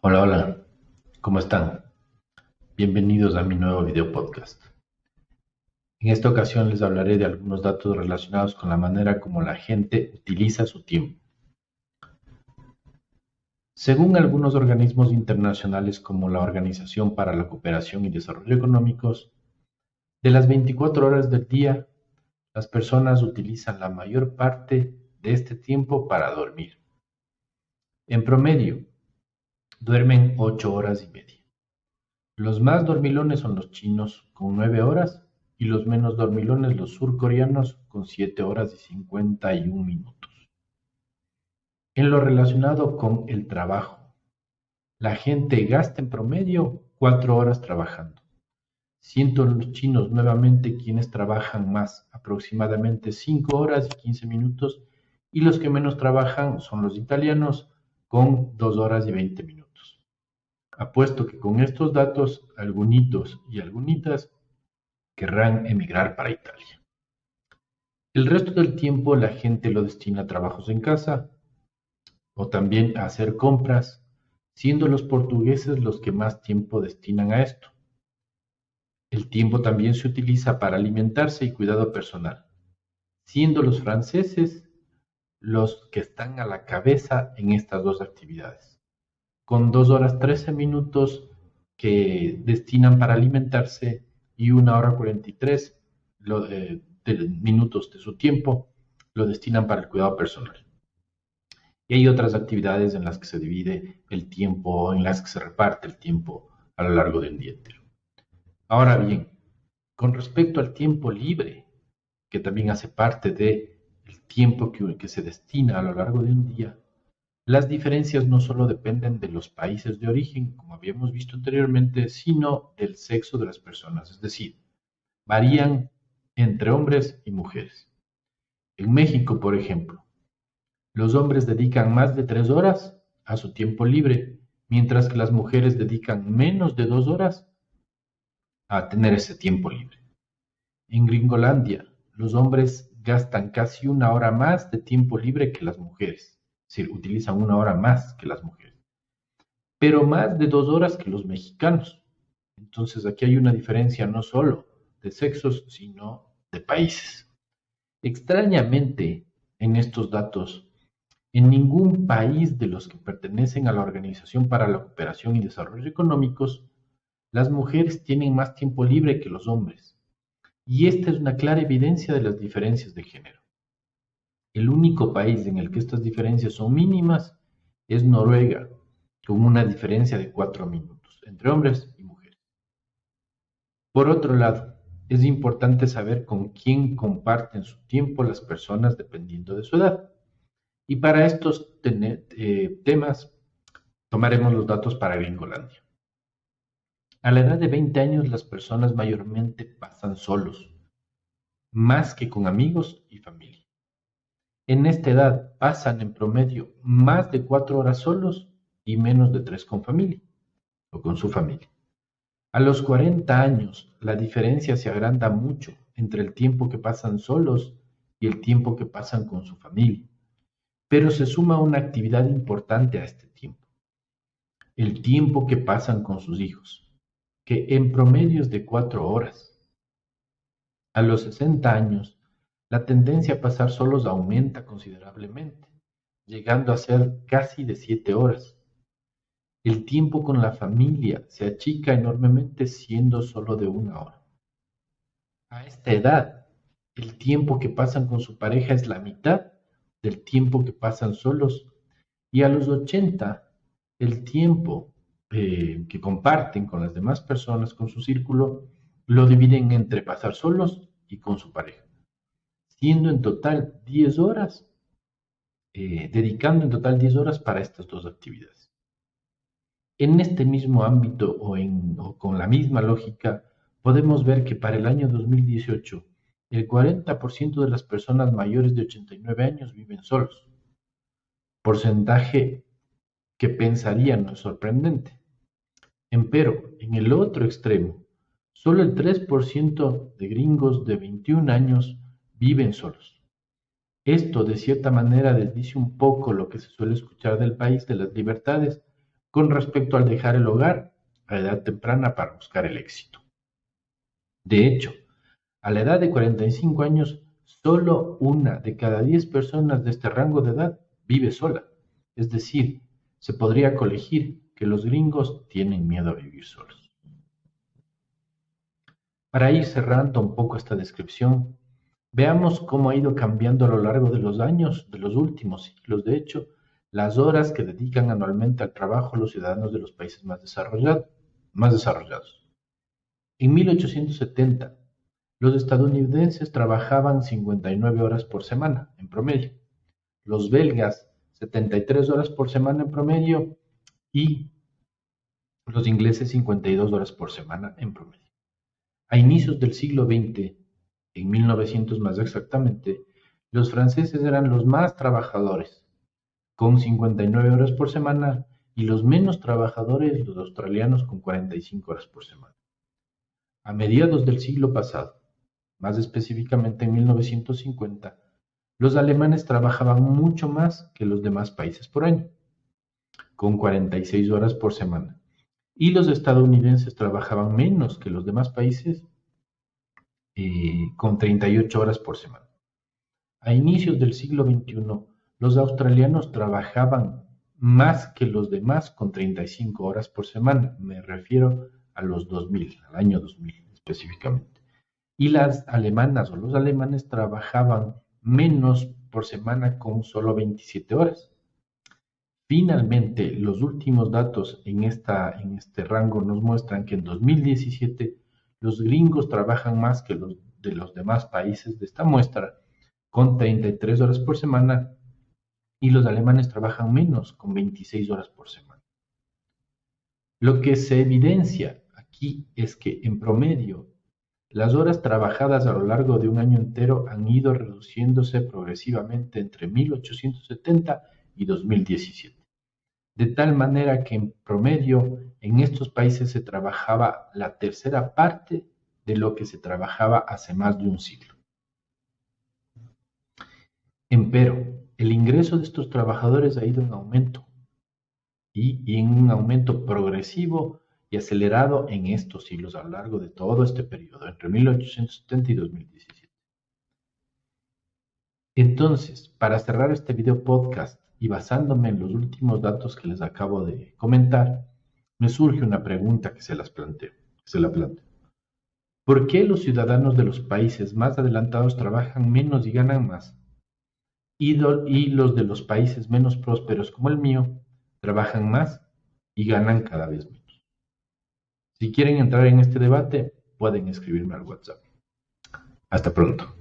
Hola, hola, ¿cómo están? Bienvenidos a mi nuevo video podcast. En esta ocasión les hablaré de algunos datos relacionados con la manera como la gente utiliza su tiempo. Según algunos organismos internacionales como la Organización para la Cooperación y Desarrollo Económicos, de las 24 horas del día, las personas utilizan la mayor parte de este tiempo para dormir. En promedio, duermen 8 horas y media. Los más dormilones son los chinos con 9 horas y los menos dormilones los surcoreanos con 7 horas y 51 minutos. En lo relacionado con el trabajo, la gente gasta en promedio 4 horas trabajando, siendo los chinos nuevamente quienes trabajan más, aproximadamente 5 horas y 15 minutos, y los que menos trabajan son los italianos con 2 horas y 20 minutos. Apuesto que con estos datos, algunitos y algunitas querrán emigrar para Italia. El resto del tiempo la gente lo destina a trabajos en casa o también a hacer compras, siendo los portugueses los que más tiempo destinan a esto. El tiempo también se utiliza para alimentarse y cuidado personal, siendo los franceses los que están a la cabeza en estas dos actividades, con 2 horas 13 minutos que destinan para alimentarse y 1 hora 43 minutos de su tiempo lo destinan para el cuidado personal. Y hay otras actividades en las que se divide el tiempo, en las que se reparte el tiempo a lo largo del día entero. Ahora bien, con respecto al tiempo libre, que también hace parte del tiempo que se destina a lo largo de un día, las diferencias no solo dependen de los países de origen, como habíamos visto anteriormente, sino del sexo de las personas, es decir, varían entre hombres y mujeres. En México, por ejemplo, los hombres dedican más de 3 horas a su tiempo libre, mientras que las mujeres dedican menos de 2 horas a tener ese tiempo libre. En Gringolandia, los hombres gastan casi 1 hora más de tiempo libre que las mujeres, es decir, utilizan 1 hora más que las mujeres, pero más de 2 horas que los mexicanos. Entonces aquí hay una diferencia no solo de sexos, sino de países. Extrañamente, en estos datos, en ningún país de los que pertenecen a la Organización para la Cooperación y Desarrollo Económicos, las mujeres tienen más tiempo libre que los hombres. Y esta es una clara evidencia de las diferencias de género. El único país en el que estas diferencias son mínimas es Noruega, con una diferencia de 4 minutos entre hombres y mujeres. Por otro lado, es importante saber con quién comparten su tiempo las personas dependiendo de su edad. Y para estos temas tomaremos los datos para Gringolandia. A la edad de 20 años las personas mayormente pasan solos, más que con amigos y familia. En esta edad pasan en promedio más de 4 horas solos y menos de 3 con familia o con su familia. A los 40 años la diferencia se agranda mucho entre el tiempo que pasan solos y el tiempo que pasan con su familia. Pero se suma una actividad importante a este tiempo, el tiempo que pasan con sus hijos, que en promedio es de 4 horas. A los 60 años, la tendencia a pasar solos aumenta considerablemente, llegando a ser casi de 7 horas. El tiempo con la familia se achica enormemente siendo solo de 1 hora. A esta edad, el tiempo que pasan con su pareja es la mitad del tiempo que pasan solos, y a los 80 el tiempo que comparten con las demás personas, con su círculo, lo dividen entre pasar solos y con su pareja, siendo en total 10 horas, dedicando en total 10 horas para estas dos actividades. En este mismo ámbito o con la misma lógica, podemos ver que para el año 2018, el 40% de las personas mayores de 89 años viven solos, porcentaje que pensarían no es sorprendente. Empero, en el otro extremo, solo el 3% de gringos de 21 años viven solos. Esto, de cierta manera, desdice un poco lo que se suele escuchar del país de las libertades, con respecto al dejar el hogar a edad temprana para buscar el éxito. De hecho, a la edad de 45 años, solo una de cada 10 personas de este rango de edad vive sola. Es decir, se podría colegir que los gringos tienen miedo a vivir solos. Para ir cerrando un poco esta descripción, veamos cómo ha ido cambiando a lo largo de los años, de los últimos siglos, de hecho, las horas que dedican anualmente al trabajo los ciudadanos de los países más desarrollados. En 1870, los estadounidenses trabajaban 59 horas por semana, en promedio. Los belgas, 73 horas por semana en promedio. Y los ingleses, 52 horas por semana en promedio. A inicios del siglo XX, en 1900 más exactamente, los franceses eran los más trabajadores, con 59 horas por semana, y los menos trabajadores, los australianos, con 45 horas por semana. A mediados del siglo pasado, más específicamente en 1950, los alemanes trabajaban mucho más que los demás países por año, con 46 horas por semana, y los estadounidenses trabajaban menos que los demás países, con 38 horas por semana. A inicios del siglo XXI, los australianos trabajaban más que los demás con 35 horas por semana. Me refiero a los 2000, al año 2000 específicamente. Y las alemanas o los alemanes trabajaban menos por semana con solo 27 horas. Finalmente, los últimos datos en este rango nos muestran que en 2017 los gringos trabajan más que los de los demás países de esta muestra, con 33 horas por semana, y los alemanes trabajan menos, con 26 horas por semana. Lo que se evidencia aquí es que, en promedio, las horas trabajadas a lo largo de un año entero han ido reduciéndose progresivamente entre 1870 y 2017. De tal manera que en promedio en estos países se trabajaba la tercera parte de lo que se trabajaba hace más de un siglo. Empero, el ingreso de estos trabajadores ha ido en aumento y en un aumento progresivo y acelerado en estos siglos a lo largo de todo este periodo, entre 1870 y 2017. Entonces, para cerrar este video podcast y basándome en los últimos datos que les acabo de comentar, me surge una pregunta que se la planteo. ¿Por qué los ciudadanos de los países más adelantados trabajan menos y ganan más? Y los de los países menos prósperos como el mío trabajan más y ganan cada vez menos. Si quieren entrar en este debate, pueden escribirme al WhatsApp. Hasta pronto.